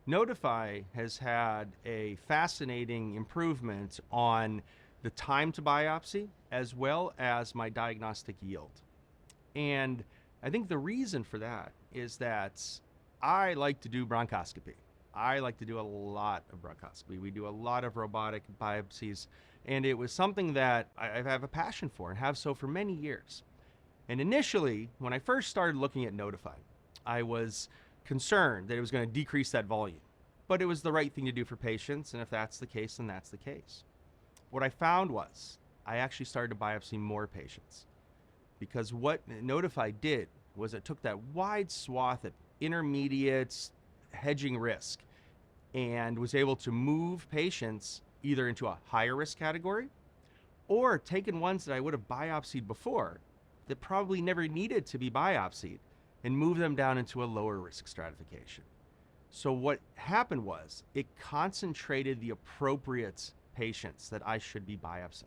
Nodify has had a fascinating improvement on the time to biopsy as well as my diagnostic yield. And I think the reason for that is that I like to do bronchoscopy. I like to do a lot of bronchoscopy. We do a lot of robotic biopsies, and it was something that I have a passion for and have so for many years. And initially, when I first started looking at Nodify, I was concerned that it was going to decrease that volume. But it was the right thing to do for patients, and if that's the case, then that's the case. What I found was I actually started to biopsy more patients, because what Nodify did was it took that wide swath of intermediate hedging risk and was able to move patients either into a higher risk category or taken ones that I would have biopsied before that probably never needed to be biopsied and move them down into a lower risk stratification. So what happened was it concentrated the appropriate patients that I should be biopsying.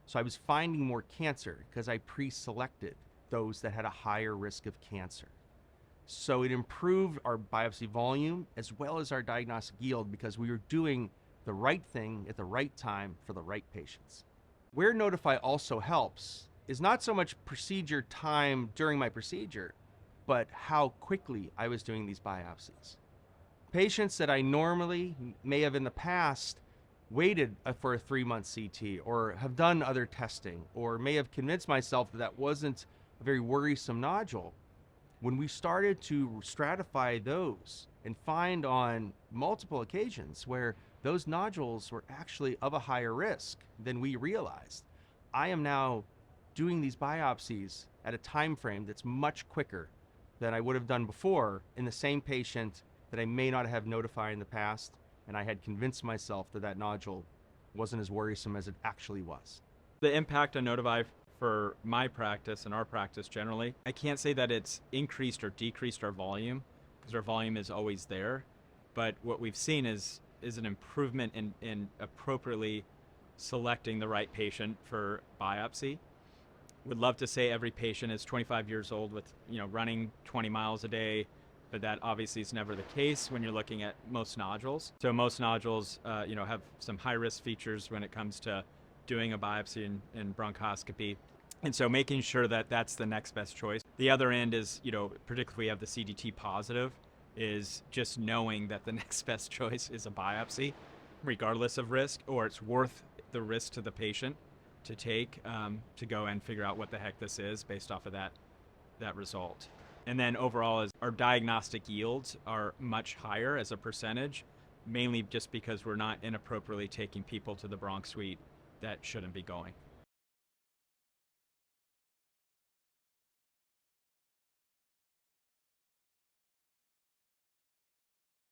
So I was finding more cancer because I pre-selected those that had a higher risk of cancer. So it improved our biopsy volume as well as our diagnostic yield because we were doing the right thing at the right time for the right patients. Where Nodify also helps is not so much procedure time during my procedure, but how quickly I was doing these biopsies. Patients that I normally may have in the past waited for a 3-month CT or have done other testing or may have convinced myself that that wasn't a very worrisome nodule. When we started to stratify those and find on multiple occasions where those nodules were actually of a higher risk than we realized, I am now doing these biopsies at a time frame that's much quicker than I would have done before in the same patient that I may not have notified in the past, and I had convinced myself that that nodule wasn't as worrisome as it actually was. The impact on Nodify for my practice and our practice generally, I can't say that it's increased or decreased our volume, because our volume is always there, but what we've seen is an improvement in appropriately selecting the right patient for biopsy. Would love to say every patient is 25 years old with, running 20 miles a day, but that obviously is never the case when you're looking at most nodules. So most nodules, have some high-risk features when it comes to doing a biopsy and bronchoscopy. And so making sure that that's the next best choice. The other end is, particularly if we have the CDT positive, is just knowing that the next best choice is a biopsy, regardless of risk, or it's worth the risk to the patient to take to go and figure out what the heck this is based off of that result. And then overall, our diagnostic yields are much higher as a percentage, mainly just because we're not inappropriately taking people to the bronch suite that shouldn't be going.